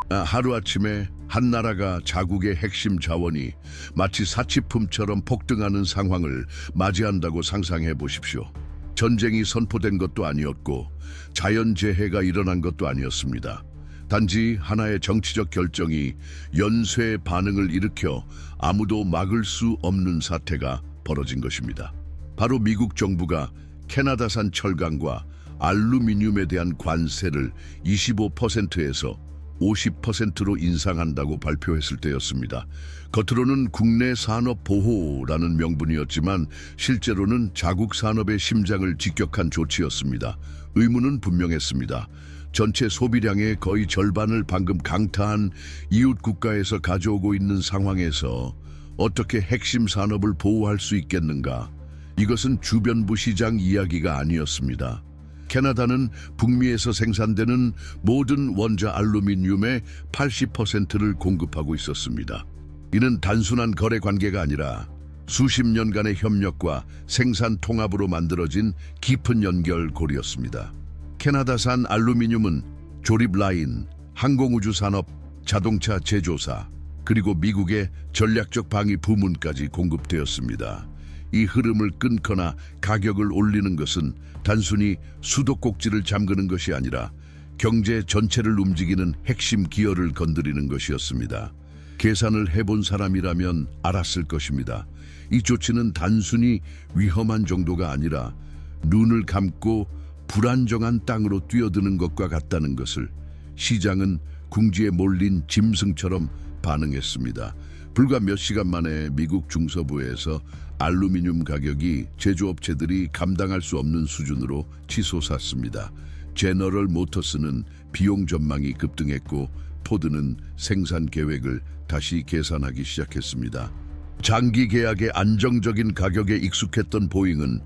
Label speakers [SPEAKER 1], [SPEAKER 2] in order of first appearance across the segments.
[SPEAKER 1] 하루아침에 한 나라가 자국의 핵심 자원이 마치 사치품처럼 폭등하는 상황을 맞이한다고 상상해 보십시오. 전쟁이 선포된 것도 아니었고 자연재해가 일어난 것도 아니었습니다. 단지 하나의 정치적 결정이 연쇄 반응을 일으켜 아무도 막을 수 없는 사태가 벌어진 것입니다. 바로 미국 정부가 캐나다산 철강과 알루미늄에 대한 관세를 25%에서 50%로 인상한다고 발표했을 때였습니다. 겉으로는 국내 산업 보호라는 명분이었지만 실제로는 자국 산업의 심장을 직격한 조치였습니다. 의무는 분명했습니다. 전체 소비량의 거의 절반을 방금 강타한 이웃 국가에서 가져오고 있는 상황에서 어떻게 핵심 산업을 보호할 수 있겠는가? 이것은 주변부 시장 이야기가 아니었습니다. 캐나다는 북미에서 생산되는 모든 원자 알루미늄의 80%를 공급하고 있었습니다. 이는 단순한 거래 관계가 아니라 수십 년간의 협력과 생산 통합으로 만들어진 깊은 연결고리였습니다. 캐나다산 알루미늄은 조립 라인, 항공우주 산업, 자동차 제조사, 그리고 미국의 전략적 방위 부문까지 공급되었습니다. 이 흐름을 끊거나 가격을 올리는 것은 단순히 수도꼭지를 잠그는 것이 아니라 경제 전체를 움직이는 핵심 기여를 건드리는 것이었습니다. 계산을 해본 사람이라면 알았을 것입니다. 이 조치는 단순히 위험한 정도가 아니라 눈을 감고 불안정한 땅으로 뛰어드는 것과 같다는 것을 시장은 궁지에 몰린 짐승처럼 반응했습니다. 불과 몇 시간 만에 미국 중서부에서 알루미늄 가격이 제조업체들이 감당할 수 없는 수준으로 치솟았습니다. 제너럴 모터스는 비용 전망이 급등했고 포드는 생산 계획을 다시 계산하기 시작했습니다. 장기 계약의 안정적인 가격에 익숙했던 보잉은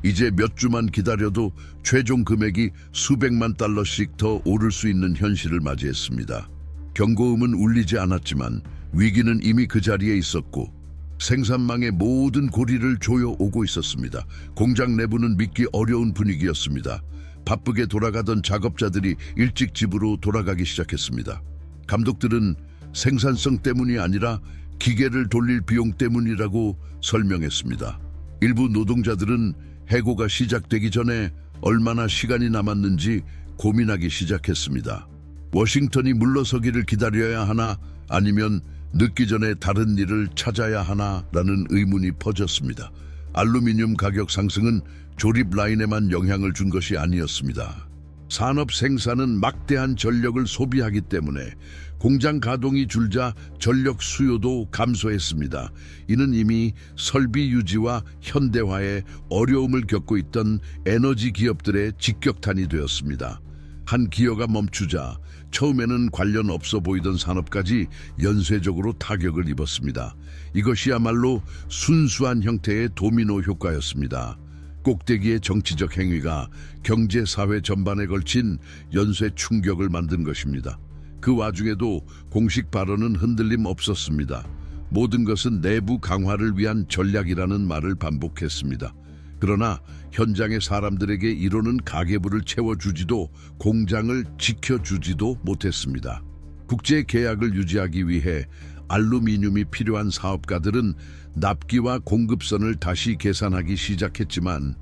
[SPEAKER 1] 이제 몇 주만 기다려도 최종 금액이 수백만 달러씩 더 오를 수 있는 현실을 맞이했습니다. 경고음은 울리지 않았지만 위기는 이미 그 자리에 있었고 생산망의 모든 고리를 조여오고 있었습니다. 공장 내부는 믿기 어려운 분위기였습니다. 바쁘게 돌아가던 작업자들이 일찍 집으로 돌아가기 시작했습니다. 감독들은 생산성 때문이 아니라 기계를 돌릴 비용 때문이라고 설명했습니다. 일부 노동자들은 해고가 시작되기 전에 얼마나 시간이 남았는지 고민하기 시작했습니다. 워싱턴이 물러서기를 기다려야 하나 아니면 늦기 전에 다른 일을 찾아야 하나라는 의문이 퍼졌습니다. 알루미늄 가격 상승은 조립 라인에만 영향을 준 것이 아니었습니다. 산업 생산은 막대한 전력을 소비하기 때문에 공장 가동이 줄자 전력 수요도 감소했습니다. 이는 이미 설비 유지와 현대화에 어려움을 겪고 있던 에너지 기업들의 직격탄이 되었습니다. 한 기여가 멈추자 처음에는 관련 없어 보이던 산업까지 연쇄적으로 타격을 입었습니다. 이것이야말로 순수한 형태의 도미노 효과였습니다. 꼭대기의 정치적 행위가 경제, 사회 전반에 걸친 연쇄 충격을 만든 것입니다. 그 와중에도 공식 발언은 흔들림 없었습니다. 모든 것은 내부 강화를 위한 전략이라는 말을 반복했습니다. 그러나 현장의 사람들에게 이로는 가계부를 채워주지도 공장을 지켜주지도 못했습니다. 국제 계약을 유지하기 위해 알루미늄이 필요한 사업가들은 납기와 공급선을 다시 계산하기 시작했지만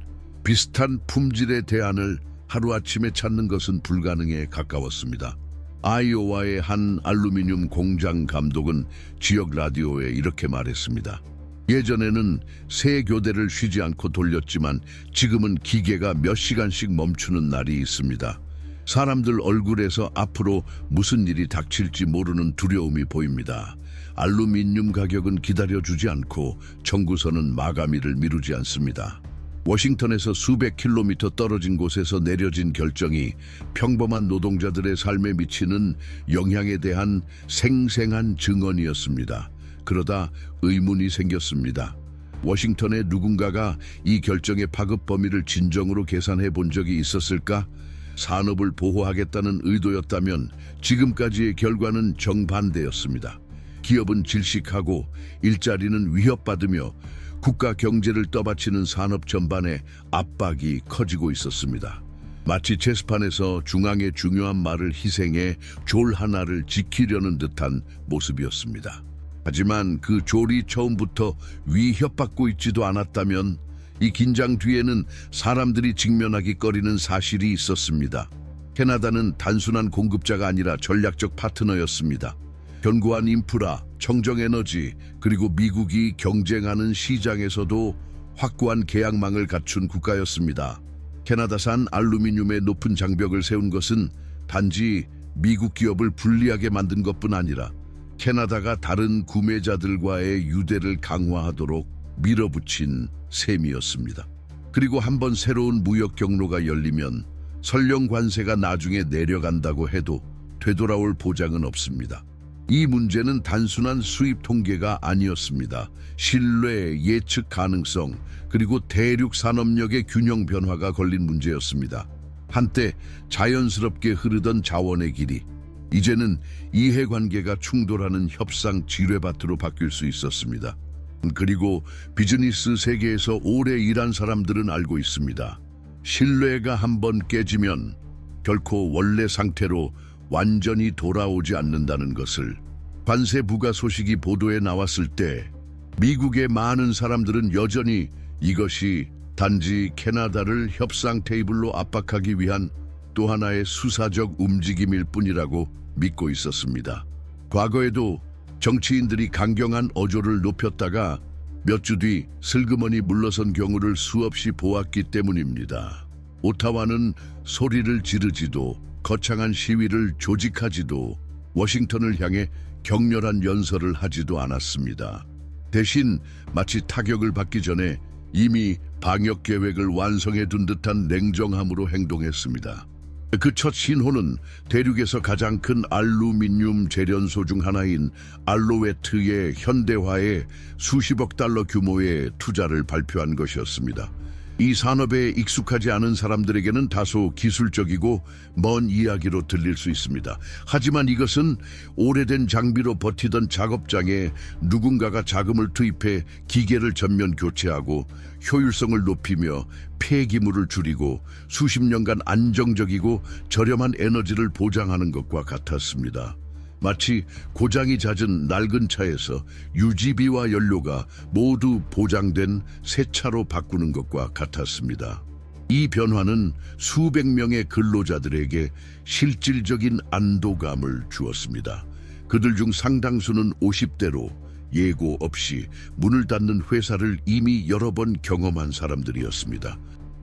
[SPEAKER 1] 비슷한 품질의 대안을 하루아침에 찾는 것은 불가능에 가까웠습니다. 아이오와의 한 알루미늄 공장 감독은 지역 라디오에 이렇게 말했습니다. 예전에는 세 교대를 쉬지 않고 돌렸지만 지금은 기계가 몇 시간씩 멈추는 날이 있습니다. 사람들 얼굴에서 앞으로 무슨 일이 닥칠지 모르는 두려움이 보입니다. 알루미늄 가격은 기다려주지 않고 청구서는 마감일을 미루지 않습니다. 워싱턴에서 수백 킬로미터 떨어진 곳에서 내려진 결정이 평범한 노동자들의 삶에 미치는 영향에 대한 생생한 증언이었습니다. 그러다 의문이 생겼습니다. 워싱턴의 누군가가 이 결정의 파급 범위를 진정으로 계산해 본 적이 있었을까? 산업을 보호하겠다는 의도였다면 지금까지의 결과는 정반대였습니다. 기업은 질식하고 일자리는 위협받으며 국가 경제를 떠받치는 산업 전반에 압박이 커지고 있었습니다. 마치 체스판에서 중앙의 중요한 말을 희생해 졸 하나를 지키려는 듯한 모습이었습니다. 하지만 그 졸이 처음부터 위협받고 있지도 않았다면 이 긴장 뒤에는 사람들이 직면하기 꺼리는 사실이 있었습니다. 캐나다는 단순한 공급자가 아니라 전략적 파트너였습니다. 견고한 인프라, 청정에너지, 그리고 미국이 경쟁하는 시장에서도 확고한 계약망을 갖춘 국가였습니다. 캐나다산 알루미늄의 높은 장벽을 세운 것은 단지 미국 기업을 불리하게 만든 것뿐 아니라 캐나다가 다른 구매자들과의 유대를 강화하도록 밀어붙인 셈이었습니다. 그리고 한번 새로운 무역 경로가 열리면 설령 관세가 나중에 내려간다고 해도 되돌아올 보장은 없습니다. 이 문제는 단순한 수입 통계가 아니었습니다. 신뢰, 예측 가능성, 그리고 대륙 산업력의 균형 변화가 걸린 문제였습니다. 한때 자연스럽게 흐르던 자원의 길이 이제는 이해관계가 충돌하는 협상 지뢰밭으로 바뀔 수 있었습니다. 그리고 비즈니스 세계에서 오래 일한 사람들은 알고 있습니다. 신뢰가 한번 깨지면 결코 원래 상태로 완전히 돌아오지 않는다는 것을. 관세 부과 소식이 보도에 나왔을 때 미국의 많은 사람들은 여전히 이것이 단지 캐나다를 협상 테이블로 압박하기 위한 또 하나의 수사적 움직임일 뿐이라고 믿고 있었습니다. 과거에도 정치인들이 강경한 어조를 높였다가 몇 주 뒤 슬그머니 물러선 경우를 수없이 보았기 때문입니다. 오타와는 소리를 지르지도 거창한 시위를 조직하지도 워싱턴을 향해 격렬한 연설을 하지도 않았습니다. 대신 마치 타격을 받기 전에 이미 방역 계획을 완성해 둔 듯한 냉정함으로 행동했습니다. 그 첫 신호는 대륙에서 가장 큰 알루미늄 재련소 중 하나인 알로웨트의 현대화에 수십억 달러 규모의 투자를 발표한 것이었습니다. 이 산업에 익숙하지 않은 사람들에게는 다소 기술적이고 먼 이야기로 들릴 수 있습니다. 하지만 이것은 오래된 장비로 버티던 작업장에 누군가가 자금을 투입해 기계를 전면 교체하고 효율성을 높이며 폐기물을 줄이고 수십 년간 안정적이고 저렴한 에너지를 보장하는 것과 같았습니다. 마치 고장이 잦은 낡은 차에서 유지비와 연료가 모두 보장된 새 차로 바꾸는 것과 같았습니다. 이 변화는 수백 명의 근로자들에게 실질적인 안도감을 주었습니다. 그들 중 상당수는 50대로 예고 없이 문을 닫는 회사를 이미 여러 번 경험한 사람들이었습니다.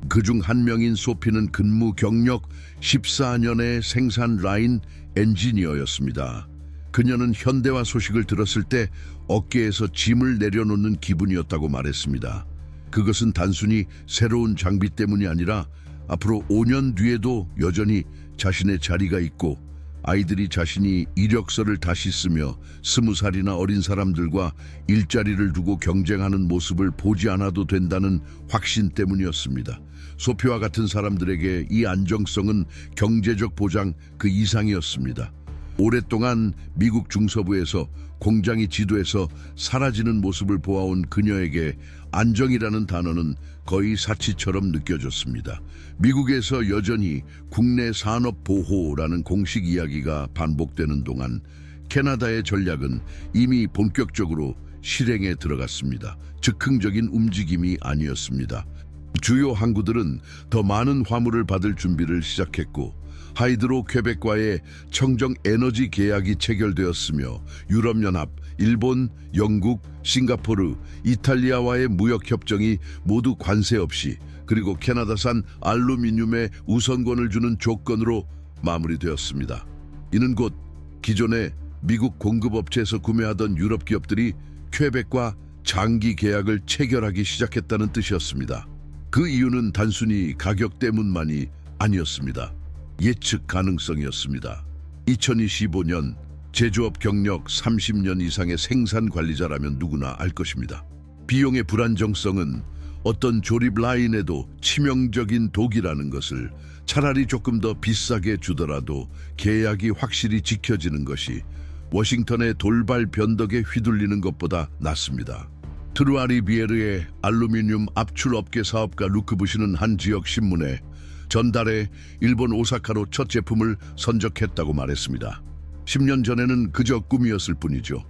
[SPEAKER 1] 그중 한 명인 소피는 근무 경력 14년의 생산 라인 엔지니어였습니다. 그녀는 현대화 소식을 들었을 때 어깨에서 짐을 내려놓는 기분이었다고 말했습니다. 그것은 단순히 새로운 장비 때문이 아니라 앞으로 5년 뒤에도 여전히 자신의 자리가 있고 아이들이 자신이 이력서를 다시 쓰며 20살이나 어린 사람들과 일자리를 두고 경쟁하는 모습을 보지 않아도 된다는 확신 때문이었습니다. 소피와 같은 사람들에게 이 안정성은 경제적 보장 그 이상이었습니다. 오랫동안 미국 중서부에서 공장이 지도에서 사라지는 모습을 보아온 그녀에게 안정이라는 단어는 거의 사치처럼 느껴졌습니다. 미국에서 여전히 국내 산업 보호라는 공식 이야기가 반복되는 동안 캐나다의 전략은 이미 본격적으로 실행에 들어갔습니다. 즉흥적인 움직임이 아니었습니다. 주요 항구들은 더 많은 화물을 받을 준비를 시작했고 하이드로 퀘벡과의 청정 에너지 계약이 체결되었으며 유럽연합, 일본, 영국, 싱가포르, 이탈리아와의 무역 협정이 모두 관세 없이 그리고 캐나다산 알루미늄에 우선권을 주는 조건으로 마무리되었습니다. 이는 곧 기존의 미국 공급업체에서 구매하던 유럽 기업들이 퀘벡과 장기 계약을 체결하기 시작했다는 뜻이었습니다. 그 이유는 단순히 가격 때문만이 아니었습니다. 예측 가능성이었습니다. 2025년 제조업 경력 30년 이상의 생산 관리자라면 누구나 알 것입니다. 비용의 불안정성은 어떤 조립 라인에도 치명적인 독이라는 것을 차라리 조금 더 비싸게 주더라도 계약이 확실히 지켜지는 것이 워싱턴의 돌발 변덕에 휘둘리는 것보다 낫습니다. 트루아리 비에르의 알루미늄 압출업계 사업가 루크 부시는 한 지역 신문에 전달에 일본 오사카로 첫 제품을 선적했다고 말했습니다. 10년 전에는 그저 꿈이었을 뿐이죠.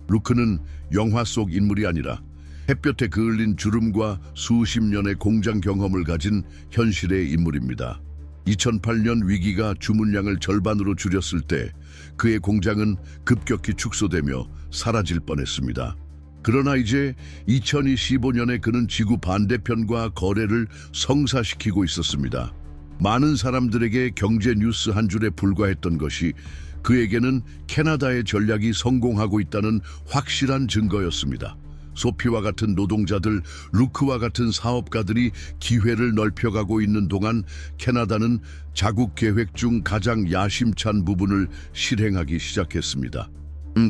[SPEAKER 1] 루크는 영화 속 인물이 아니라 햇볕에 그을린 주름과 수십 년의 공장 경험을 가진 현실의 인물입니다. 2008년 위기가 주문량을 절반으로 줄였을 때 그의 공장은 급격히 축소되며 사라질 뻔했습니다. 그러나 이제 2025년에 그는 지구 반대편과 거래를 성사시키고 있었습니다. 많은 사람들에게 경제 뉴스 한 줄에 불과했던 것이 그에게는 캐나다의 전략이 성공하고 있다는 확실한 증거였습니다. 소피와 같은 노동자들, 루크와 같은 사업가들이 기회를 넓혀가고 있는 동안 캐나다는 자국 계획 중 가장 야심찬 부분을 실행하기 시작했습니다.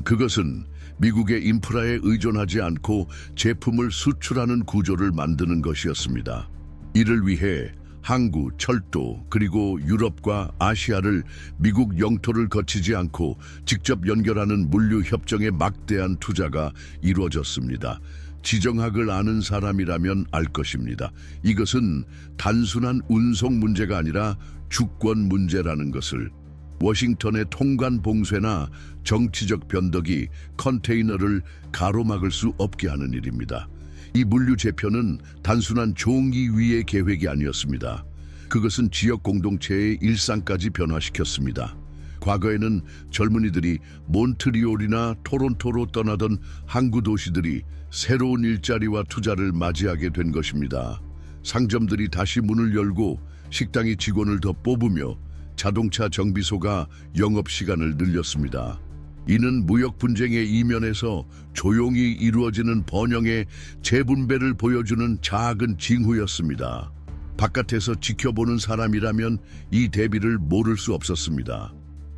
[SPEAKER 1] 그것은 미국의 인프라에 의존하지 않고 제품을 수출하는 구조를 만드는 것이었습니다. 이를 위해 항구, 철도, 그리고 유럽과 아시아를 미국 영토를 거치지 않고 직접 연결하는 물류 협정에 막대한 투자가 이루어졌습니다. 지정학을 아는 사람이라면 알 것입니다. 이것은 단순한 운송 문제가 아니라 주권 문제라는 것을. 워싱턴의 통관 봉쇄나 정치적 변덕이 컨테이너를 가로막을 수 없게 하는 일입니다. 이 물류 재편은 단순한 종이 위의 계획이 아니었습니다. 그것은 지역 공동체의 일상까지 변화시켰습니다. 과거에는 젊은이들이 몬트리올이나 토론토로 떠나던 항구 도시들이 새로운 일자리와 투자를 맞이하게 된 것입니다. 상점들이 다시 문을 열고 식당이 직원을 더 뽑으며 자동차 정비소가 영업시간을 늘렸습니다. 이는 무역 분쟁의 이면에서 조용히 이루어지는 번영의 재분배를 보여주는 작은 징후였습니다. 바깥에서 지켜보는 사람이라면 이 대비를 모를 수 없었습니다.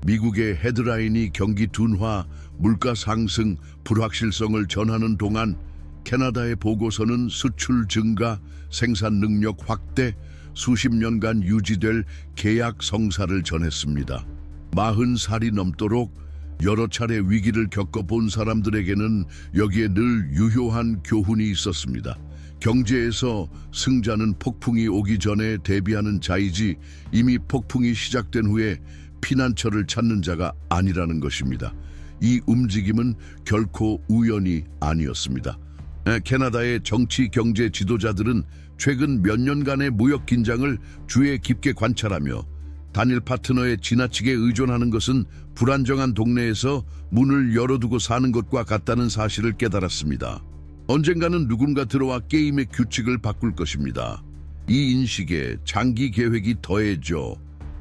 [SPEAKER 1] 미국의 헤드라인이 경기 둔화, 물가 상승, 불확실성을 전하는 동안 캐나다의 보고서는 수출 증가, 생산 능력 확대, 수십 년간 유지될 계약 성사를 전했습니다. 40살이 넘도록 여러 차례 위기를 겪어본 사람들에게는 여기에 늘 유효한 교훈이 있었습니다. 경제에서 승자는 폭풍이 오기 전에 대비하는 자이지 이미 폭풍이 시작된 후에 피난처를 찾는 자가 아니라는 것입니다. 이 움직임은 결코 우연이 아니었습니다. 캐나다의 정치 경제 지도자들은 최근 몇 년간의 무역 긴장을 주의 깊게 관찰하며 단일 파트너에 지나치게 의존하는 것은 불안정한 동네에서 문을 열어두고 사는 것과 같다는 사실을 깨달았습니다. 언젠가는 누군가 들어와 게임의 규칙을 바꿀 것입니다. 이 인식에 장기 계획이 더해져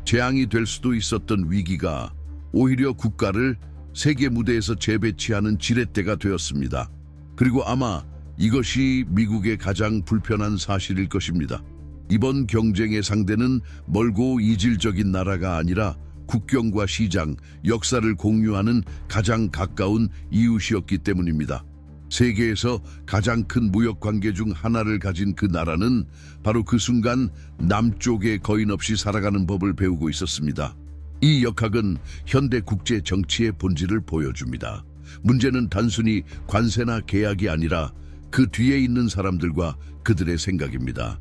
[SPEAKER 1] 재앙이 될 수도 있었던 위기가 오히려 국가를 세계 무대에서 재배치하는 지렛대가 되었습니다. 그리고 아마 이것이 미국의 가장 불편한 사실일 것입니다. 이번 경쟁의 상대는 멀고 이질적인 나라가 아니라 국경과 시장, 역사를 공유하는 가장 가까운 이웃이었기 때문입니다. 세계에서 가장 큰 무역 관계 중 하나를 가진 그 나라는 바로 그 순간 남쪽에 거인 없이 살아가는 법을 배우고 있었습니다. 이 역학은 현대 국제 정치의 본질을 보여줍니다. 문제는 단순히 관세나 계약이 아니라 그 뒤에 있는 사람들과 그들의 생각입니다.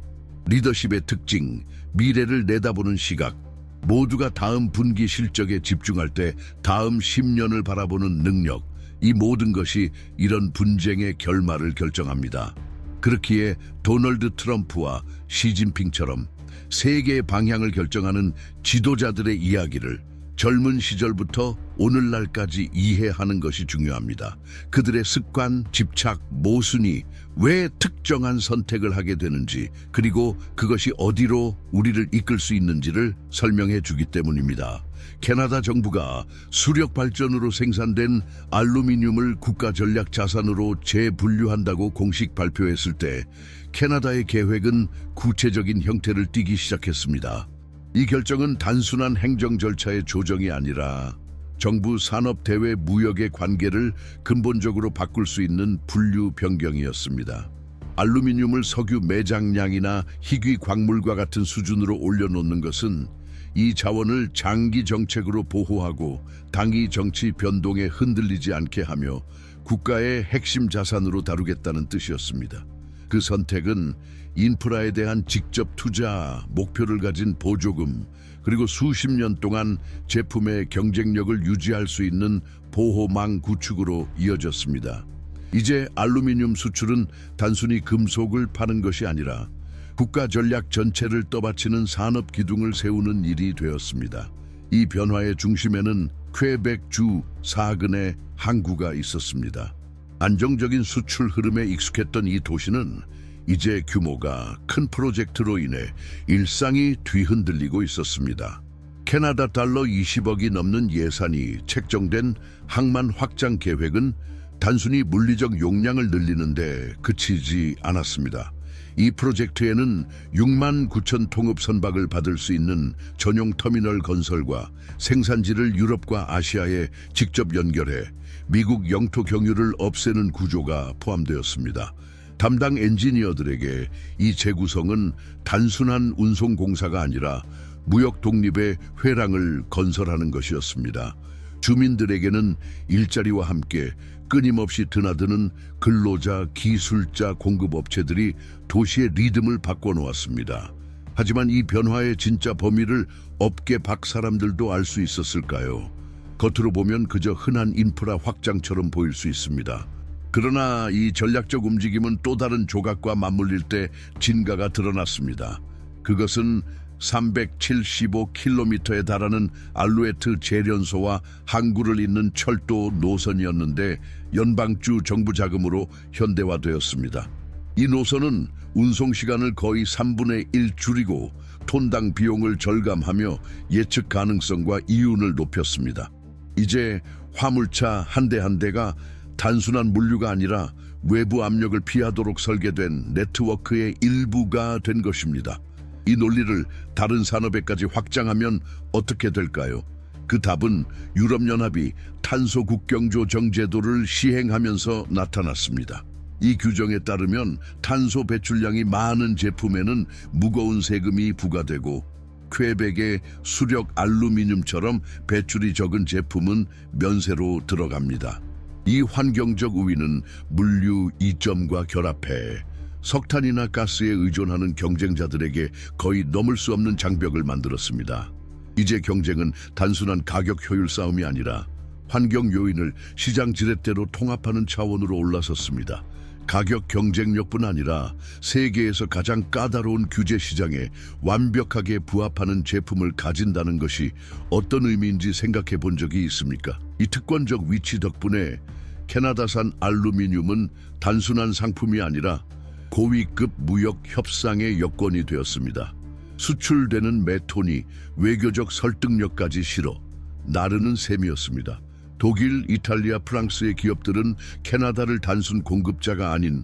[SPEAKER 1] 리더십의 특징, 미래를 내다보는 시각, 모두가 다음 분기 실적에 집중할 때 다음 10년을 바라보는 능력, 이 모든 것이 이런 분쟁의 결말을 결정합니다. 그렇기에 도널드 트럼프와 시진핑처럼 세계의 방향을 결정하는 지도자들의 이야기를 젊은 시절부터 오늘날까지 이해하는 것이 중요합니다. 그들의 습관, 집착, 모순이 왜 특정한 선택을 하게 되는지, 그리고 그것이 어디로 우리를 이끌 수 있는지를 설명해 주기 때문입니다. 캐나다 정부가 수력 발전으로 생산된 알루미늄을 국가 전략 자산으로 재분류한다고 공식 발표했을 때 캐나다의 계획은 구체적인 형태를 띠기 시작했습니다. 이 결정은 단순한 행정 절차의 조정이 아니라 정부 산업 대외 무역의 관계를 근본적으로 바꿀 수 있는 분류 변경이었습니다. 알루미늄을 석유 매장량이나 희귀 광물과 같은 수준으로 올려놓는 것은 이 자원을 장기 정책으로 보호하고 당위 정치 변동에 흔들리지 않게 하며 국가의 핵심 자산으로 다루겠다는 뜻이었습니다. 그 선택은 인프라에 대한 직접 투자, 목표를 가진 보조금, 그리고 수십 년 동안 제품의 경쟁력을 유지할 수 있는 보호망 구축으로 이어졌습니다. 이제 알루미늄 수출은 단순히 금속을 파는 것이 아니라 국가 전략 전체를 떠받치는 산업 기둥을 세우는 일이 되었습니다. 이 변화의 중심에는 퀘벡주 사근의 항구가 있었습니다. 안정적인 수출 흐름에 익숙했던 이 도시는 이제 규모가 큰 프로젝트로 인해 일상이 뒤흔들리고 있었습니다. 캐나다 달러 20억이 넘는 예산이 책정된 항만 확장 계획은 단순히 물리적 용량을 늘리는데 그치지 않았습니다. 이 프로젝트에는 6만 9천 통읍 선박을 받을 수 있는 전용 터미널 건설과 생산지를 유럽과 아시아에 직접 연결해 미국 영토 경유를 없애는 구조가 포함되었습니다. 담당 엔지니어들에게 이 재구성은 단순한 운송 공사가 아니라 무역 독립의 회랑을 건설하는 것이었습니다. 주민들에게는 일자리와 함께 끊임없이 드나드는 근로자, 기술자 공급업체들이 도시의 리듬을 바꿔놓았습니다. 하지만 이 변화의 진짜 범위를 업계 밖 사람들도 알 수 있었을까요? 겉으로 보면 그저 흔한 인프라 확장처럼 보일 수 있습니다. 그러나 이 전략적 움직임은 또 다른 조각과 맞물릴 때 진가가 드러났습니다. 그것은 375km에 달하는 알루에트 제련소와 항구를 잇는 철도 노선이었는데 연방주 정부 자금으로 현대화되었습니다. 이 노선은 운송 시간을 거의 3분의 1 줄이고 톤당 비용을 절감하며 예측 가능성과 이윤을 높였습니다. 이제 화물차 한 대 한 대가 단순한 물류가 아니라 외부 압력을 피하도록 설계된 네트워크의 일부가 된 것입니다. 이 논리를 다른 산업에까지 확장하면 어떻게 될까요? 그 답은 유럽연합이 탄소 국경조정 제도를 시행하면서 나타났습니다. 이 규정에 따르면 탄소 배출량이 많은 제품에는 무거운 세금이 부과되고 퀘벡의 수력 알루미늄처럼 배출이 적은 제품은 면세로 들어갑니다. 이 환경적 우위는 물류 이점과 결합해 석탄이나 가스에 의존하는 경쟁자들에게 거의 넘을 수 없는 장벽을 만들었습니다. 이제 경쟁은 단순한 가격 효율 싸움이 아니라 환경 요인을 시장 지렛대로 통합하는 차원으로 올라섰습니다. 가격 경쟁력뿐 아니라 세계에서 가장 까다로운 규제 시장에 완벽하게 부합하는 제품을 가진다는 것이 어떤 의미인지 생각해 본 적이 있습니까? 이 특권적 위치 덕분에 캐나다산 알루미늄은 단순한 상품이 아니라 고위급 무역 협상의 여건이 되었습니다. 수출되는 매 톤이 외교적 설득력까지 실어 나르는 셈이었습니다. 독일, 이탈리아, 프랑스의 기업들은 캐나다를 단순 공급자가 아닌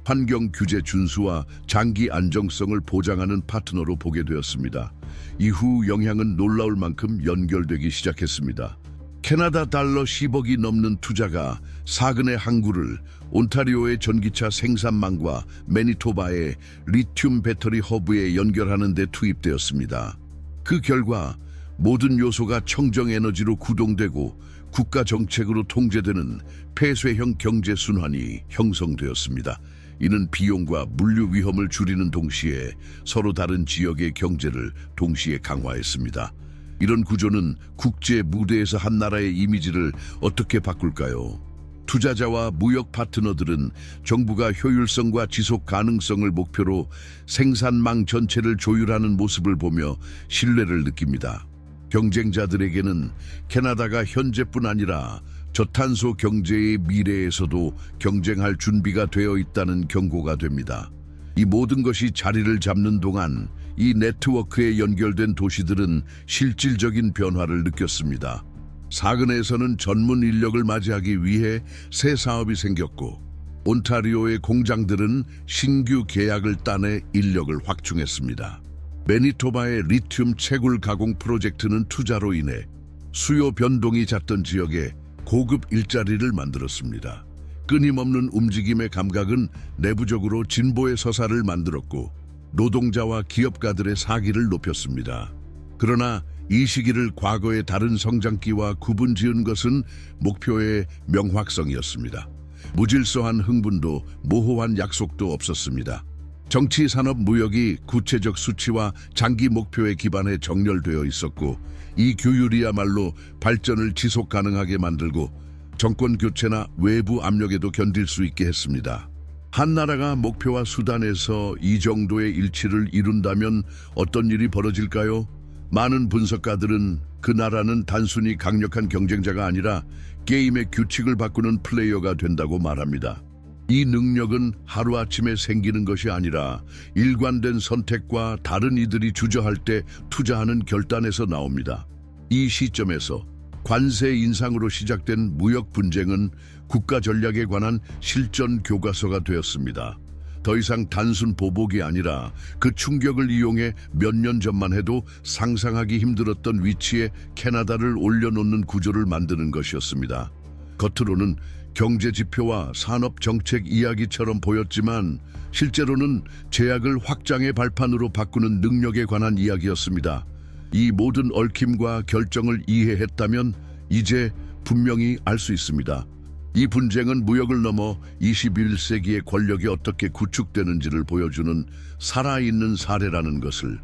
[SPEAKER 1] 환경 규제 준수와 장기 안정성을 보장하는 파트너로 보게 되었습니다. 이후 영향은 놀라울 만큼 연결되기 시작했습니다. 캐나다 달러 10억이 넘는 투자가 사근의 항구를 온타리오의 전기차 생산망과 매니토바의 리튬 배터리 허브에 연결하는 데 투입되었습니다. 그 결과 모든 요소가 청정 에너지로 구동되고 국가 정책으로 통제되는 폐쇄형 경제 순환이 형성되었습니다. 이는 비용과 물류 위험을 줄이는 동시에 서로 다른 지역의 경제를 동시에 강화했습니다. 이런 구조는 국제 무대에서 한 나라의 이미지를 어떻게 바꿀까요? 투자자와 무역 파트너들은 정부가 효율성과 지속 가능성을 목표로 생산망 전체를 조율하는 모습을 보며 신뢰를 느낍니다. 경쟁자들에게는 캐나다가 현재뿐 아니라 저탄소 경제의 미래에서도 경쟁할 준비가 되어 있다는 경고가 됩니다. 이 모든 것이 자리를 잡는 동안 이 네트워크에 연결된 도시들은 실질적인 변화를 느꼈습니다. 사근에서는 전문 인력을 맞이하기 위해 새 사업이 생겼고 온타리오의 공장들은 신규 계약을 따내 인력을 확충했습니다. 매니토바의 리튬 채굴 가공 프로젝트는 투자로 인해 수요 변동이 잦던 지역에 고급 일자리를 만들었습니다. 끊임없는 움직임의 감각은 내부적으로 진보의 서사를 만들었고 노동자와 기업가들의 사기를 높였습니다. 그러나 이 시기를 과거의 다른 성장기와 구분지은 것은 목표의 명확성이었습니다. 무질서한 흥분도 모호한 약속도 없었습니다. 정치, 산업, 무역이 구체적 수치와 장기 목표에 기반해 정렬되어 있었고, 이 규율이야말로 발전을 지속 가능하게 만들고 정권 교체나 외부 압력에도 견딜 수 있게 했습니다. 한 나라가 목표와 수단에서 이 정도의 일치를 이룬다면 어떤 일이 벌어질까요? 많은 분석가들은 그 나라는 단순히 강력한 경쟁자가 아니라 게임의 규칙을 바꾸는 플레이어가 된다고 말합니다. 이 능력은 하루아침에 생기는 것이 아니라 일관된 선택과 다른 이들이 주저할 때 투자하는 결단에서 나옵니다. 이 시점에서 관세 인상으로 시작된 무역 분쟁은 국가 전략에 관한 실전 교과서가 되었습니다. 더 이상 단순 보복이 아니라 그 충격을 이용해 몇 년 전만 해도 상상하기 힘들었던 위치에 캐나다를 올려놓는 구조를 만드는 것이었습니다. 겉으로는 경제 지표와 산업 정책 이야기처럼 보였지만 실제로는 제약을 확장의 발판으로 바꾸는 능력에 관한 이야기였습니다. 이 모든 얽힘과 결정을 이해했다면 이제 분명히 알 수 있습니다. 이 분쟁은 무역을 넘어 21세기의 권력이 어떻게 구축되는지를 보여주는 살아있는 사례라는 것을.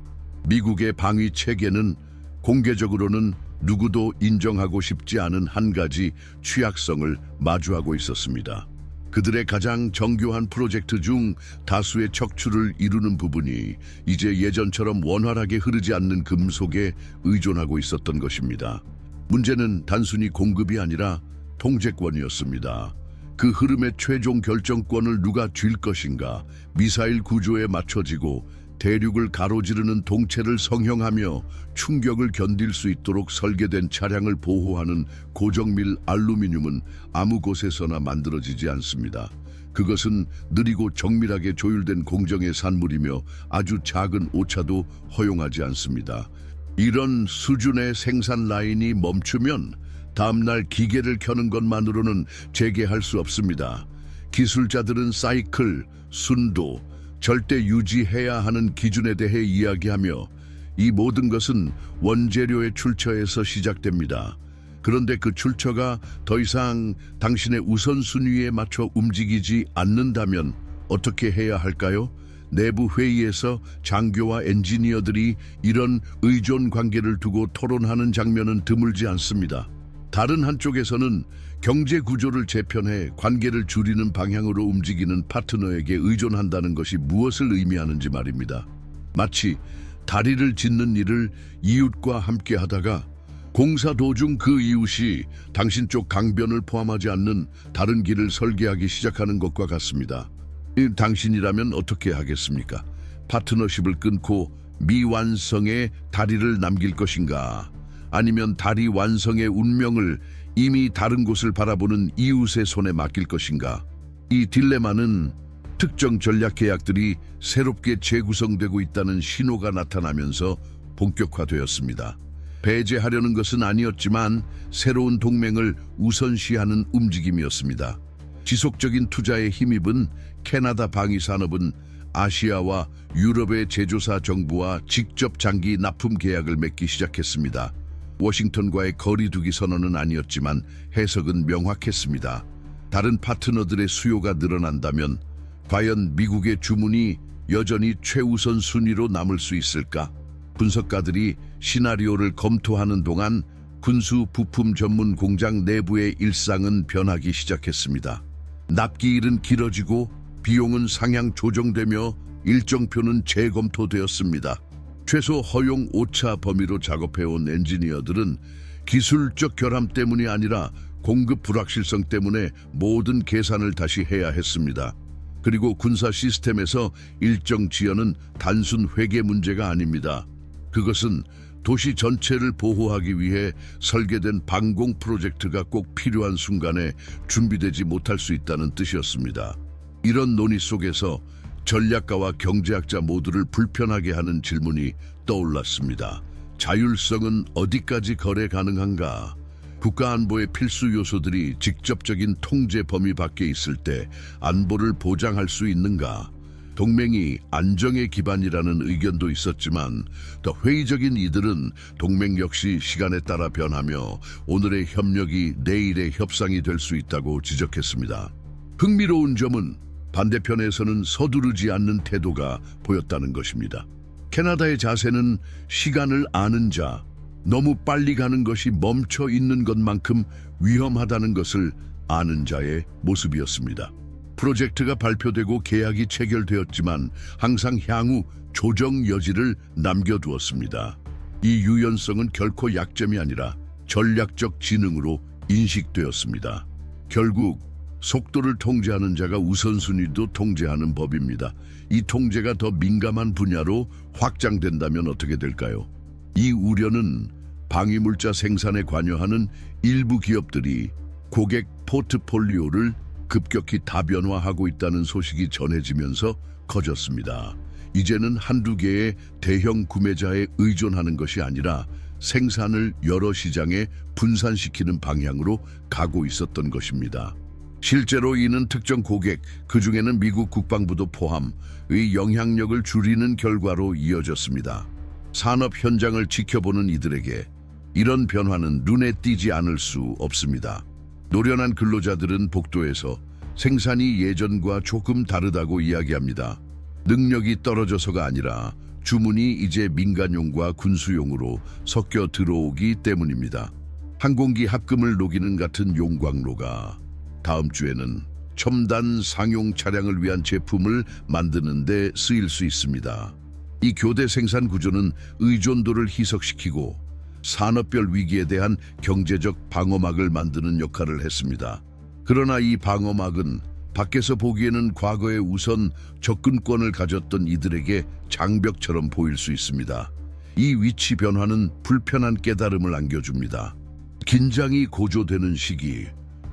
[SPEAKER 1] 미국의 방위 체계는 공개적으로는 누구도 인정하고 싶지 않은 한 가지 취약성을 마주하고 있었습니다. 그들의 가장 정교한 프로젝트 중 다수의 척추를 이루는 부분이 이제 예전처럼 원활하게 흐르지 않는 금속에 의존하고 있었던 것입니다. 문제는 단순히 공급이 아니라 통제권이었습니다. 그 흐름의 최종 결정권을 누가 쥘 것인가, 미사일 구조에 맞춰지고 대륙을 가로지르는 동체를 성형하며 충격을 견딜 수 있도록 설계된 차량을 보호하는 고정밀 알루미늄은 아무 곳에서나 만들어지지 않습니다. 그것은 느리고 정밀하게 조율된 공정의 산물이며 아주 작은 오차도 허용하지 않습니다. 이런 수준의 생산 라인이 멈추면 다음날 기계를 켜는 것만으로는 재개할 수 없습니다. 기술자들은 사이클, 순도, 절대 유지해야 하는 기준에 대해 이야기하며 이 모든 것은 원재료의 출처에서 시작됩니다. 그런데 그 출처가 더 이상 당신의 우선순위에 맞춰 움직이지 않는다면 어떻게 해야 할까요? 내부 회의에서 장교와 엔지니어들이 이런 의존 관계를 두고 토론하는 장면은 드물지 않습니다. 다른 한쪽에서는 경제 구조를 재편해 관계를 줄이는 방향으로 움직이는 파트너에게 의존한다는 것이 무엇을 의미하는지 말입니다. 마치 다리를 짓는 일을 이웃과 함께 하다가 공사 도중 그 이웃이 당신 쪽 강변을 포함하지 않는 다른 길을 설계하기 시작하는 것과 같습니다. 당신이라면 어떻게 하겠습니까? 파트너십을 끊고 미완성의 다리를 남길 것인가? 아니면 다리 완성의 운명을 이미 다른 곳을 바라보는 이웃의 손에 맡길 것인가? 이 딜레마는 특정 전략 계약들이 새롭게 재구성되고 있다는 신호가 나타나면서 본격화되었습니다. 배제하려는 것은 아니었지만 새로운 동맹을 우선시하는 움직임이었습니다. 지속적인 투자에 힘입은 캐나다 방위 산업은 아시아와 유럽의 제조사 정부와 직접 장기 납품 계약을 맺기 시작했습니다. 워싱턴과의 거리두기 선언은 아니었지만 해석은 명확했습니다. 다른 파트너들의 수요가 늘어난다면 과연 미국의 주문이 여전히 최우선 순위로 남을 수 있을까? 분석가들이 시나리오를 검토하는 동안 군수 부품 전문 공장 내부의 일상은 변하기 시작했습니다. 납기일은 길어지고 비용은 상향 조정되며 일정표는 재검토되었습니다. 최소 허용 오차 범위로 작업해온 엔지니어들은 기술적 결함 때문이 아니라 공급 불확실성 때문에 모든 계산을 다시 해야 했습니다. 그리고 군사 시스템에서 일정 지연은 단순 회계 문제가 아닙니다. 그것은 도시 전체를 보호하기 위해 설계된 방공 프로젝트가 꼭 필요한 순간에 준비되지 못할 수 있다는 뜻이었습니다. 이런 논의 속에서 전략가와 경제학자 모두를 불편하게 하는 질문이 떠올랐습니다. 자율성은 어디까지 거래 가능한가? 국가안보의 필수 요소들이 직접적인 통제 범위 밖에 있을 때 안보를 보장할 수 있는가? 동맹이 안정의 기반이라는 의견도 있었지만 더 회의적인 이들은 동맹 역시 시간에 따라 변하며 오늘의 협력이 내일의 협상이 될 수 있다고 지적했습니다. 흥미로운 점은 반대편에서는 서두르지 않는 태도가 보였다는 것입니다. 캐나다의 자세는 시간을 아는 자, 너무 빨리 가는 것이 멈춰 있는 것만큼 위험하다는 것을 아는 자의 모습이었습니다. 프로젝트가 발표되고 계약이 체결되었지만 항상 향후 조정 여지를 남겨두었습니다. 이 유연성은 결코 약점이 아니라 전략적 지능으로 인식되었습니다. 결국 속도를 통제하는 자가 우선순위도 통제하는 법입니다. 이 통제가 더 민감한 분야로 확장된다면 어떻게 될까요? 이 우려는 방위물자 생산에 관여하는 일부 기업들이 고객 포트폴리오를 급격히 다변화하고 있다는 소식이 전해지면서 커졌습니다. 이제는 한두 개의 대형 구매자에 의존하는 것이 아니라 생산을 여러 시장에 분산시키는 방향으로 가고 있었던 것입니다. 실제로 이는 특정 고객, 그중에는 미국 국방부도 포함의 영향력을 줄이는 결과로 이어졌습니다. 산업 현장을 지켜보는 이들에게 이런 변화는 눈에 띄지 않을 수 없습니다. 노련한 근로자들은 복도에서 생산이 예전과 조금 다르다고 이야기합니다. 능력이 떨어져서가 아니라 주문이 이제 민간용과 군수용으로 섞여 들어오기 때문입니다. 항공기 합금을 녹이는 같은 용광로가 다음 주에는 첨단 상용 차량을 위한 제품을 만드는 데 쓰일 수 있습니다. 이 교대 생산 구조는 의존도를 희석시키고 산업별 위기에 대한 경제적 방어막을 만드는 역할을 했습니다. 그러나 이 방어막은 밖에서 보기에는 과거에 우선 접근권을 가졌던 이들에게 장벽처럼 보일 수 있습니다. 이 위치 변화는 불편한 깨달음을 안겨줍니다. 긴장이 고조되는 시기,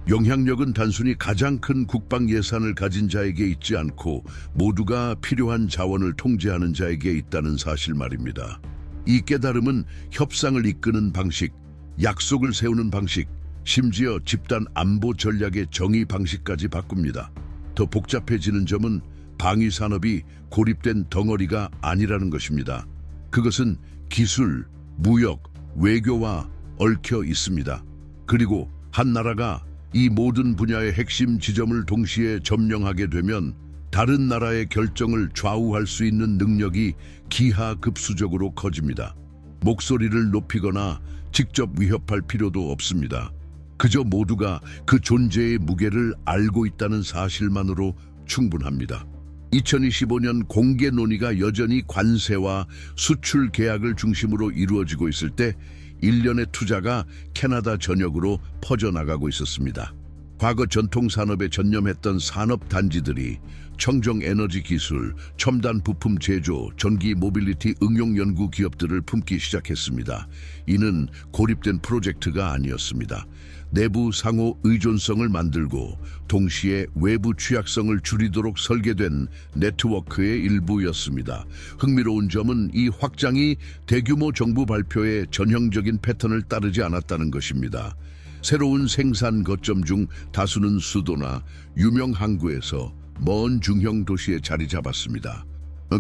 [SPEAKER 1] 영향력은 단순히 가장 큰 국방 예산을 가진 자에게 있지 않고 모두가 필요한 자원을 통제하는 자에게 있다는 사실 말입니다. 이 깨달음은 협상을 이끄는 방식, 약속을 세우는 방식, 심지어 집단 안보 전략의 정의 방식까지 바꿉니다. 더 복잡해지는 점은 방위 산업이 고립된 덩어리가 아니라는 것입니다. 그것은 기술, 무역, 외교와 얽혀 있습니다. 그리고 한 나라가 이 모든 분야의 핵심 지점을 동시에 점령하게 되면 다른 나라의 결정을 좌우할 수 있는 능력이 기하급수적으로 커집니다. 목소리를 높이거나 직접 위협할 필요도 없습니다. 그저 모두가 그 존재의 무게를 알고 있다는 사실만으로 충분합니다. 2025년 공개 논의가 여전히 관세와 수출 계약을 중심으로 이루어지고 있을 때 일련의 투자가 캐나다 전역으로 퍼져나가고 있었습니다. 과거 전통 산업에 전념했던 산업 단지들이 청정 에너지 기술, 첨단 부품 제조, 전기 모빌리티 응용 연구 기업들을 품기 시작했습니다. 이는 고립된 프로젝트가 아니었습니다. 내부 상호 의존성을 만들고 동시에 외부 취약성을 줄이도록 설계된 네트워크의 일부였습니다. 흥미로운 점은 이 확장이 대규모 정부 발표의 전형적인 패턴을 따르지 않았다는 것입니다. 새로운 생산 거점 중 다수는 수도나 유명 항구에서 먼 중형 도시에 자리 잡았습니다.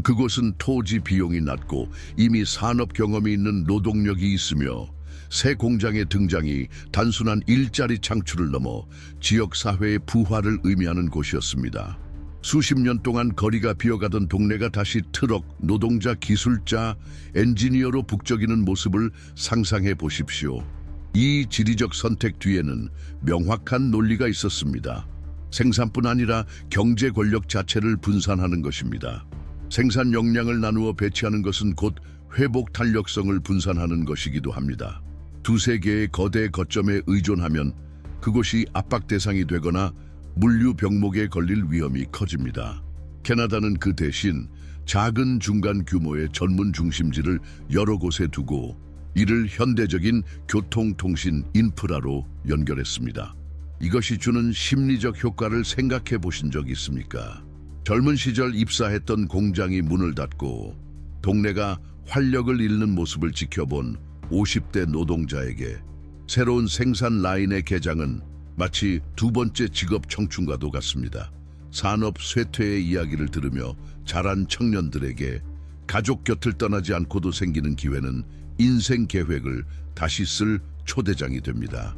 [SPEAKER 1] 그곳은 토지 비용이 낮고 이미 산업 경험이 있는 노동력이 있으며 새 공장의 등장이 단순한 일자리 창출을 넘어 지역사회의 부활을 의미하는 곳이었습니다. 수십 년 동안 거리가 비어가던 동네가 다시 트럭, 노동자, 기술자, 엔지니어로 북적이는 모습을 상상해 보십시오. 이 지리적 선택 뒤에는 명확한 논리가 있었습니다. 생산뿐 아니라 경제 권력 자체를 분산하는 것입니다. 생산 역량을 나누어 배치하는 것은 곧 회복 탄력성을 분산하는 것이기도 합니다. 두세 개의 거대 거점에 의존하면 그곳이 압박 대상이 되거나 물류 병목에 걸릴 위험이 커집니다. 캐나다는 그 대신 작은 중간 규모의 전문 중심지를 여러 곳에 두고 이를 현대적인 교통통신 인프라로 연결했습니다. 이것이 주는 심리적 효과를 생각해 보신 적 있습니까? 젊은 시절 입사했던 공장이 문을 닫고 동네가 활력을 잃는 모습을 지켜본 50대 노동자에게 새로운 생산 라인의 개장은 마치 두 번째 직업 청춘과도 같습니다. 산업 쇠퇴의 이야기를 들으며 자란 청년들에게 가족 곁을 떠나지 않고도 생기는 기회는 인생 계획을 다시 쓸 초대장이 됩니다.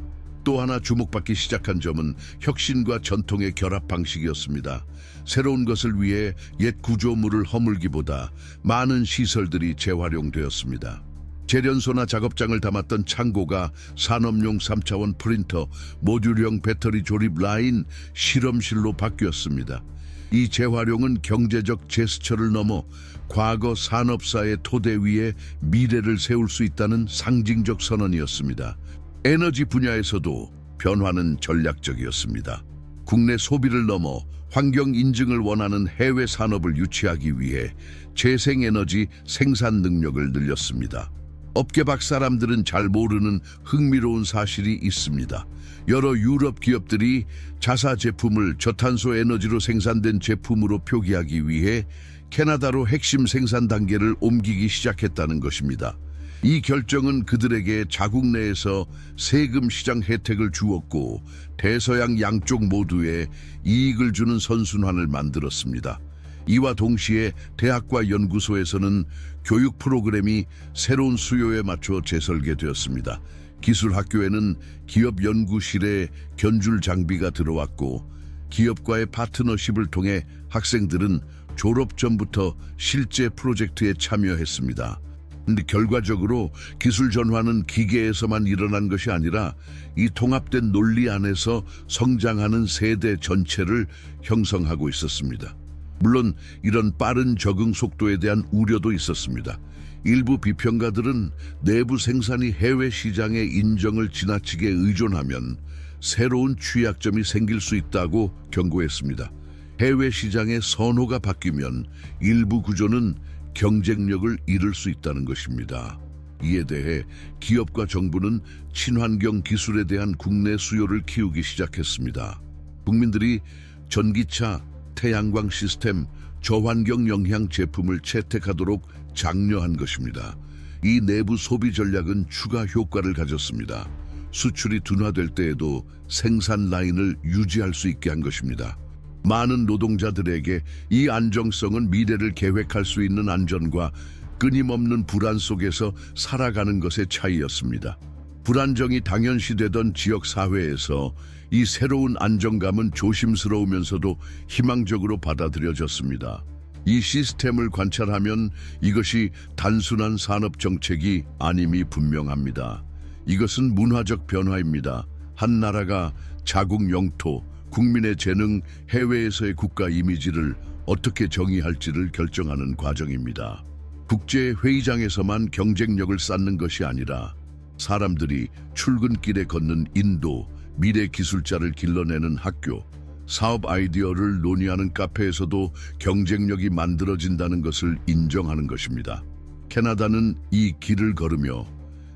[SPEAKER 1] 또 하나 주목받기 시작한 점은 혁신과 전통의 결합 방식이었습니다. 새로운 것을 위해 옛 구조물을 허물기보다 많은 시설들이 재활용되었습니다. 재련소나 작업장을 담았던 창고가 산업용 3차원 프린터, 모듈형 배터리 조립 라인, 실험실로 바뀌었습니다. 이 재활용은 경제적 제스처를 넘어 과거 산업사의 토대 위에 미래를 세울 수 있다는 상징적 선언이었습니다. 에너지 분야에서도 변화는 전략적이었습니다. 국내 소비를 넘어 환경 인증을 원하는 해외 산업을 유치하기 위해 재생에너지 생산 능력을 늘렸습니다. 업계 밖 사람들은 잘 모르는 흥미로운 사실이 있습니다. 여러 유럽 기업들이 자사 제품을 저탄소 에너지로 생산된 제품으로 표기하기 위해 캐나다로 핵심 생산 단계를 옮기기 시작했다는 것입니다. 이 결정은 그들에게 자국 내에서 세금 시장 혜택을 주었고 대서양 양쪽 모두에 이익을 주는 선순환을 만들었습니다. 이와 동시에 대학과 연구소에서는 교육 프로그램이 새로운 수요에 맞춰 재설계되었습니다. 기술학교에는 기업 연구실에 견줄 장비가 들어왔고 기업과의 파트너십을 통해 학생들은 졸업 전부터 실제 프로젝트에 참여했습니다. 근데 결과적으로 기술 전환은 기계에서만 일어난 것이 아니라 이 통합된 논리 안에서 성장하는 세대 전체를 형성하고 있었습니다. 물론 이런 빠른 적응 속도에 대한 우려도 있었습니다. 일부 비평가들은 내부 생산이 해외 시장의 인정을 지나치게 의존하면 새로운 취약점이 생길 수 있다고 경고했습니다. 해외 시장의 선호가 바뀌면 일부 구조는 경쟁력을 잃을 수 있다는 것입니다. 이에 대해 기업과 정부는 친환경 기술에 대한 국내 수요를 키우기 시작했습니다. 국민들이 전기차, 태양광 시스템, 저환경 영향 제품을 채택하도록 장려한 것입니다. 이 내부 소비 전략은 추가 효과를 가졌습니다. 수출이 둔화될 때에도 생산 라인을 유지할 수 있게 한 것입니다. 많은 노동자들에게 이 안정성은 미래를 계획할 수 있는 안전과 끊임없는 불안 속에서 살아가는 것의 차이였습니다. 불안정이 당연시되던 지역 사회에서 이 새로운 안정감은 조심스러우면서도 희망적으로 받아들여졌습니다. 이 시스템을 관찰하면 이것이 단순한 산업 정책이 아님이 분명합니다. 이것은 문화적 변화입니다. 한 나라가 자국 영토, 국민의 재능, 해외에서의 국가 이미지를 어떻게 정의할지를 결정하는 과정입니다. 국제 회의장에서만 경쟁력을 쌓는 것이 아니라 사람들이 출근길에 걷는 인도, 미래 기술자를 길러내는 학교, 사업 아이디어를 논의하는 카페에서도 경쟁력이 만들어진다는 것을 인정하는 것입니다. 캐나다는 이 길을 걸으며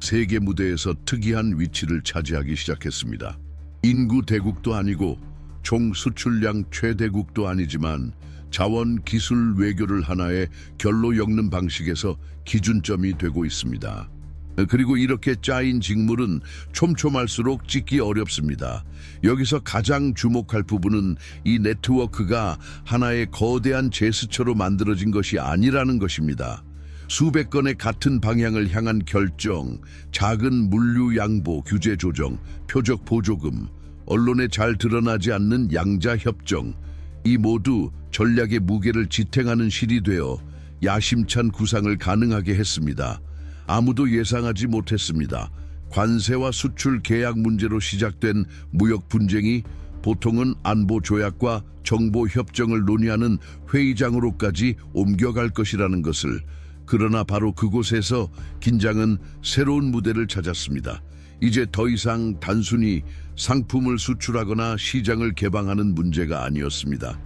[SPEAKER 1] 세계 무대에서 특이한 위치를 차지하기 시작했습니다. 인구 대국도 아니고 총 수출량 최대국도 아니지만 자원 기술 외교를 하나의 결로 엮는 방식에서 기준점이 되고 있습니다. 그리고 이렇게 짜인 직물은 촘촘할수록 찢기 어렵습니다. 여기서 가장 주목할 부분은 이 네트워크가 하나의 거대한 제스처로 만들어진 것이 아니라는 것입니다. 수백 건의 같은 방향을 향한 결정, 작은 물류 양보, 규제 조정, 표적 보조금, 언론에 잘 드러나지 않는 양자 협정, 이 모두 전략의 무게를 지탱하는 실이 되어 야심찬 구상을 가능하게 했습니다. 아무도 예상하지 못했습니다. 관세와 수출 계약 문제로 시작된 무역 분쟁이 보통은 안보 조약과 정보 협정을 논의하는 회의장으로까지 옮겨갈 것이라는 것을, 그러나 바로 그곳에서 긴장은 새로운 무대를 찾았습니다. 이제 더 이상 단순히 상품을 수출하거나 시장을 개방하는 문제가 아니었습니다.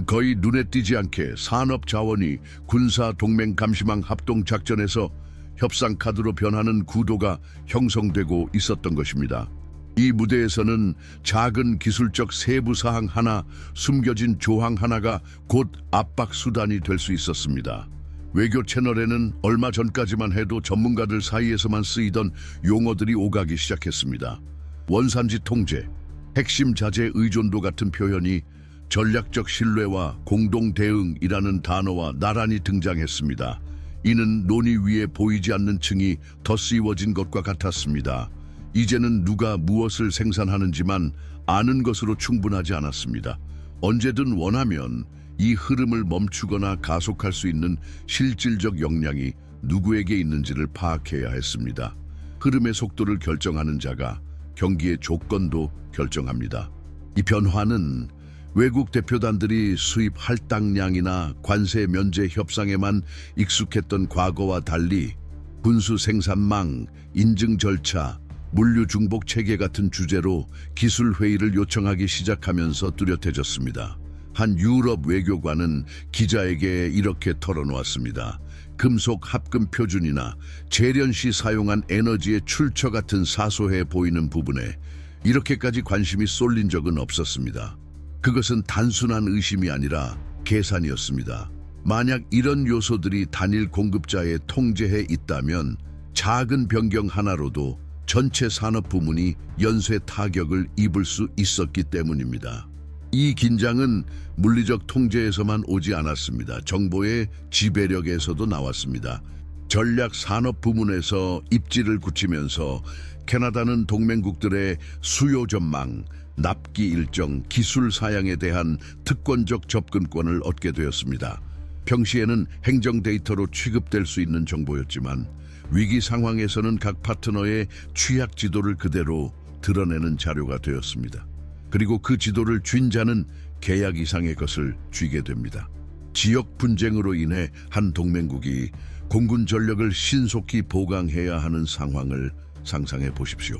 [SPEAKER 1] 거의 눈에 띄지 않게 산업 자원이 군사 동맹 감시망 합동 작전에서 협상 카드로 변하는 구도가 형성되고 있었던 것입니다. 이 무대에서는 작은 기술적 세부 사항 하나, 숨겨진 조항 하나가 곧 압박 수단이 될 수 있었습니다. 외교 채널에는 얼마 전까지만 해도 전문가들 사이에서만 쓰이던 용어들이 오가기 시작했습니다. 원산지 통제, 핵심 자재 의존도 같은 표현이 전략적 신뢰와 공동 대응이라는 단어와 나란히 등장했습니다. 이는 논의 위에 보이지 않는 층이 덧씌워진 것과 같았습니다. 이제는 누가 무엇을 생산하는지만 아는 것으로 충분하지 않았습니다. 언제든 원하면 이 흐름을 멈추거나 가속할 수 있는 실질적 역량이 누구에게 있는지를 파악해야 했습니다. 흐름의 속도를 결정하는 자가 경기의 조건도 결정합니다. 이 변화는 외국 대표단들이 수입 할당량이나 관세 면제 협상에만 익숙했던 과거와 달리 군수 생산망, 인증 절차, 물류 중복 체계 같은 주제로 기술 회의를 요청하기 시작하면서 뚜렷해졌습니다. 한 유럽 외교관은 기자에게 이렇게 털어놓았습니다. 금속 합금 표준이나 재련 시 사용한 에너지의 출처 같은 사소해 보이는 부분에 이렇게까지 관심이 쏠린 적은 없었습니다. 그것은 단순한 의심이 아니라 계산이었습니다. 만약 이런 요소들이 단일 공급자의 통제에 있다면 작은 변경 하나로도 전체 산업 부문이 연쇄 타격을 입을 수 있었기 때문입니다. 이 긴장은 물리적 통제에서만 오지 않았습니다. 정보의 지배력에서도 나왔습니다. 전략 산업 부문에서 입지를 굳히면서 캐나다는 동맹국들의 수요 전망, 납기 일정, 기술 사양에 대한 특권적 접근권을 얻게 되었습니다. 평시에는 행정 데이터로 취급될 수 있는 정보였지만 위기 상황에서는 각 파트너의 취약 지도를 그대로 드러내는 자료가 되었습니다. 그리고 그 지도를 쥔 자는 계약 이상의 것을 쥐게 됩니다. 지역 분쟁으로 인해 한 동맹국이 공군 전력을 신속히 보강해야 하는 상황을 상상해 보십시오.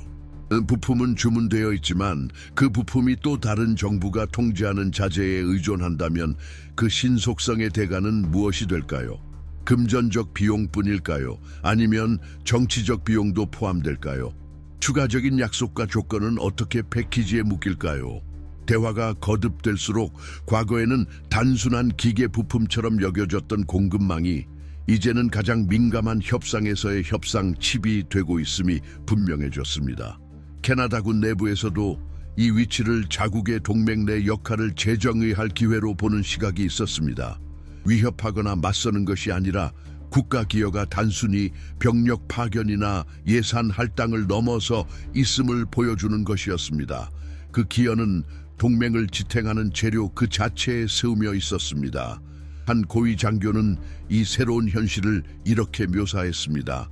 [SPEAKER 1] 부품은 주문되어 있지만 그 부품이 또 다른 정부가 통제하는 자재에 의존한다면 그 신속성의 대가는 무엇이 될까요? 금전적 비용뿐일까요? 아니면 정치적 비용도 포함될까요? 추가적인 약속과 조건은 어떻게 패키지에 묶일까요? 대화가 거듭될수록 과거에는 단순한 기계 부품처럼 여겨졌던 공급망이 이제는 가장 민감한 협상에서의 협상 칩이 되고 있음이 분명해졌습니다. 캐나다군 내부에서도 이 위치를 자국의 동맹 내 역할을 재정의할 기회로 보는 시각이 있었습니다. 위협하거나 맞서는 것이 아니라 국가 기여가 단순히 병력 파견이나 예산 할당을 넘어서 있음을 보여주는 것이었습니다. 그 기여는 동맹을 지탱하는 재료 그 자체에 세우며 있었습니다. 한 고위 장교는 이 새로운 현실을 이렇게 묘사했습니다.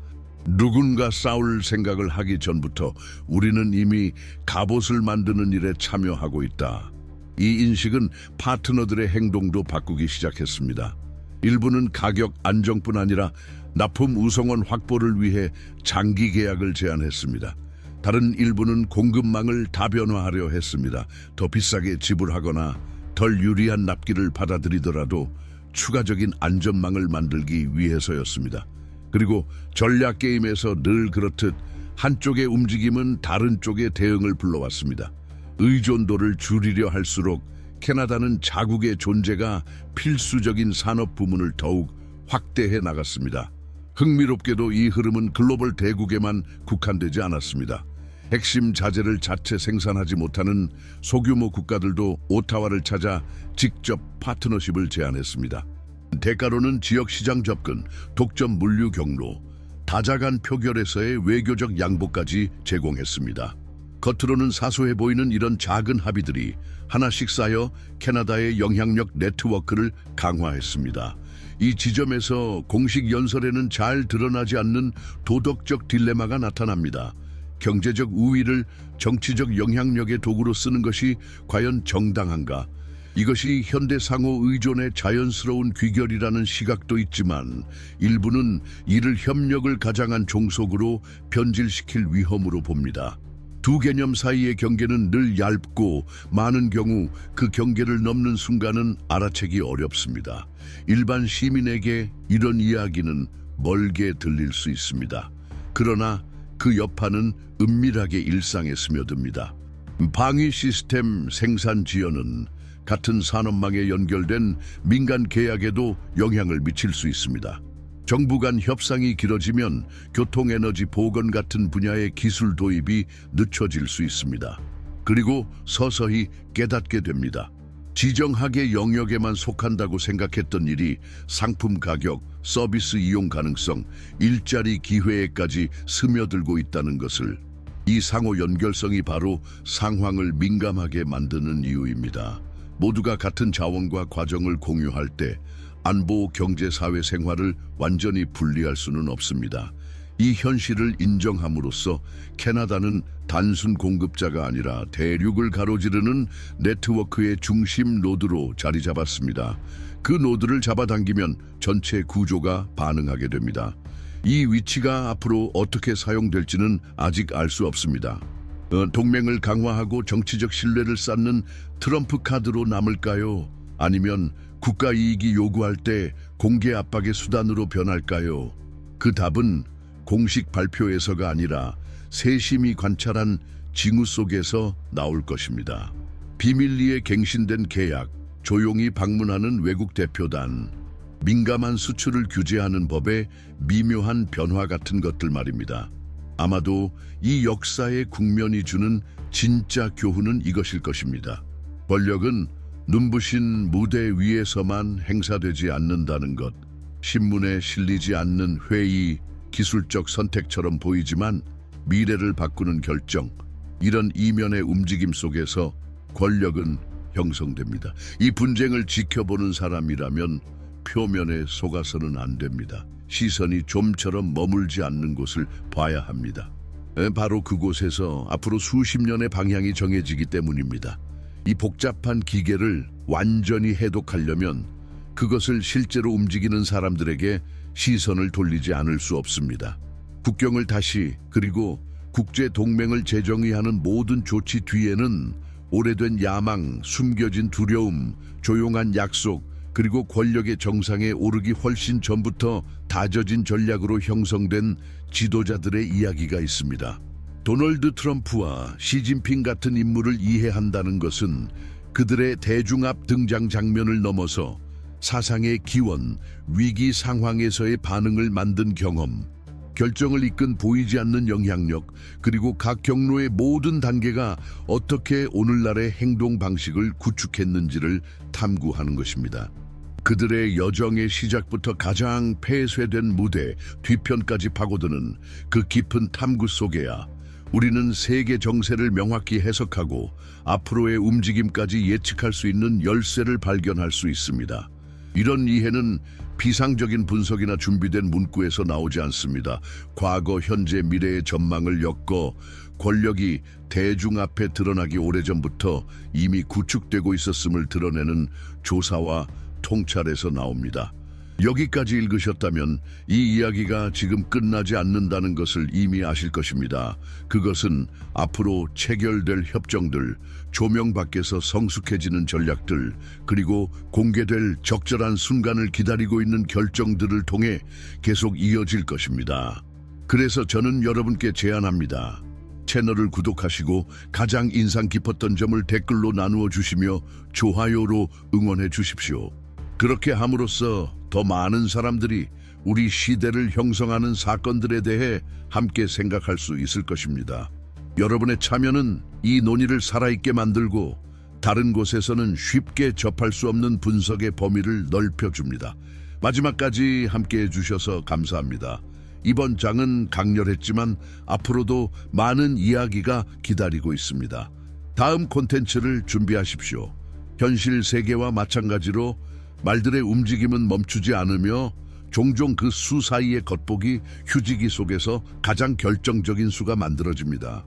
[SPEAKER 1] 누군가 싸울 생각을 하기 전부터 우리는 이미 갑옷을 만드는 일에 참여하고 있다. 이 인식은 파트너들의 행동도 바꾸기 시작했습니다. 일부는 가격 안정뿐 아니라 납품 우선권 확보를 위해 장기 계약을 제안했습니다. 다른 일부는 공급망을 다변화하려 했습니다. 더 비싸게 지불하거나 덜 유리한 납기를 받아들이더라도 추가적인 안전망을 만들기 위해서였습니다. 그리고 전략 게임에서 늘 그렇듯 한쪽의 움직임은 다른 쪽의 대응을 불러왔습니다. 의존도를 줄이려 할수록 캐나다는 자국의 존재가 필수적인 산업 부문을 더욱 확대해 나갔습니다. 흥미롭게도 이 흐름은 글로벌 대국에만 국한되지 않았습니다. 핵심 자재를 자체 생산하지 못하는 소규모 국가들도 오타와를 찾아 직접 파트너십을 제안했습니다. 대가로는 지역 시장 접근, 독점 물류 경로, 다자간 표결에서의 외교적 양보까지 제공했습니다. 겉으로는 사소해 보이는 이런 작은 합의들이 하나씩 쌓여 캐나다의 영향력 네트워크를 강화했습니다. 이 지점에서 공식 연설에는 잘 드러나지 않는 도덕적 딜레마가 나타납니다. 경제적 우위를 정치적 영향력의 도구로 쓰는 것이 과연 정당한가? 이것이 현대 상호 의존의 자연스러운 귀결이라는 시각도 있지만 일부는 이를 협력을 가장한 종속으로 변질시킬 위험으로 봅니다. 두 개념 사이의 경계는 늘 얇고 많은 경우 그 경계를 넘는 순간은 알아채기 어렵습니다. 일반 시민에게 이런 이야기는 멀게 들릴 수 있습니다. 그러나 그 여파는 은밀하게 일상에 스며듭니다. 방위 시스템 생산 지연은 같은 산업망에 연결된 민간 계약에도 영향을 미칠 수 있습니다. 정부 간 협상이 길어지면 교통에너지 보건 같은 분야의 기술 도입이 늦춰질 수 있습니다. 그리고 서서히 깨닫게 됩니다. 지정학의 영역에만 속한다고 생각했던 일이 상품 가격, 서비스 이용 가능성, 일자리 기회에까지 스며들고 있다는 것을. 이 상호 연결성이 바로 상황을 민감하게 만드는 이유입니다. 모두가 같은 자원과 과정을 공유할 때 안보, 경제, 사회 생활을 완전히 분리할 수는 없습니다. 이 현실을 인정함으로써 캐나다는 단순 공급자가 아니라 대륙을 가로지르는 네트워크의 중심 노드로 자리 잡았습니다. 그 노드를 잡아당기면 전체 구조가 반응하게 됩니다. 이 위치가 앞으로 어떻게 사용될지는 아직 알 수 없습니다. 동맹을 강화하고 정치적 신뢰를 쌓는 트럼프 카드로 남을까요? 아니면 국가 이익이 요구할 때 공개 압박의 수단으로 변할까요? 그 답은 공식 발표에서가 아니라 세심히 관찰한 징후 속에서 나올 것입니다. 비밀리에 갱신된 계약, 조용히 방문하는 외국 대표단, 민감한 수출을 규제하는 법의 미묘한 변화 같은 것들 말입니다. 아마도 이 역사의 국면이 주는 진짜 교훈은 이것일 것입니다. 권력은 눈부신 무대 위에서만 행사되지 않는다는 것. 신문에 실리지 않는 회의, 기술적 선택처럼 보이지만 미래를 바꾸는 결정, 이런 이면의 움직임 속에서 권력은 형성됩니다. 이 분쟁을 지켜보는 사람이라면 표면에 속아서는 안 됩니다. 시선이 좀처럼 머물지 않는 곳을 봐야 합니다. 바로 그곳에서 앞으로 수십 년의 방향이 정해지기 때문입니다. 이 복잡한 기계를 완전히 해독하려면 그것을 실제로 움직이는 사람들에게 시선을 돌리지 않을 수 없습니다. 국경을 다시 그리고 국제 동맹을 재정의하는 모든 조치 뒤에는 오래된 야망, 숨겨진 두려움, 조용한 약속, 그리고 권력의 정상에 오르기 훨씬 전부터 다져진 전략으로 형성된 지도자들의 이야기가 있습니다. 도널드 트럼프와 시진핑 같은 인물을 이해한다는 것은 그들의 대중앞 등장 장면을 넘어서 사상의 기원, 위기 상황에서의 반응을 만든 경험, 결정을 이끈 보이지 않는 영향력, 그리고 각 경로의 모든 단계가 어떻게 오늘날의 행동 방식을 구축했는지를 탐구하는 것입니다. 그들의 여정의 시작부터 가장 폐쇄된 무대, 뒤편까지 파고드는 그 깊은 탐구 속에야 우리는 세계 정세를 명확히 해석하고 앞으로의 움직임까지 예측할 수 있는 열쇠를 발견할 수 있습니다. 이런 이해는 비상적인 분석이나 준비된 문구에서 나오지 않습니다. 과거, 현재, 미래의 전망을 엮어 권력이 대중 앞에 드러나기 오래전부터 이미 구축되고 있었음을 드러내는 조사와 통찰에서 나옵니다. 여기까지 읽으셨다면 이 이야기가 지금 끝나지 않는다는 것을 이미 아실 것입니다. 그것은 앞으로 체결될 협정들, 조명 밖에서 성숙해지는 전략들, 그리고 공개될 적절한 순간을 기다리고 있는 결정들을 통해 계속 이어질 것입니다. 그래서 저는 여러분께 제안합니다. 채널을 구독하시고 가장 인상 깊었던 점을 댓글로 나누어 주시며 좋아요로 응원해 주십시오. 그렇게 함으로써 더 많은 사람들이 우리 시대를 형성하는 사건들에 대해 함께 생각할 수 있을 것입니다. 여러분의 참여는 이 논의를 살아있게 만들고 다른 곳에서는 쉽게 접할 수 없는 분석의 범위를 넓혀줍니다. 마지막까지 함께 해주셔서 감사합니다. 이번 장은 강렬했지만 앞으로도 많은 이야기가 기다리고 있습니다. 다음 콘텐츠를 준비하십시오. 현실 세계와 마찬가지로 말들의 움직임은 멈추지 않으며 종종 그 수 사이의 겉보기, 휴지기 속에서 가장 결정적인 수가 만들어집니다.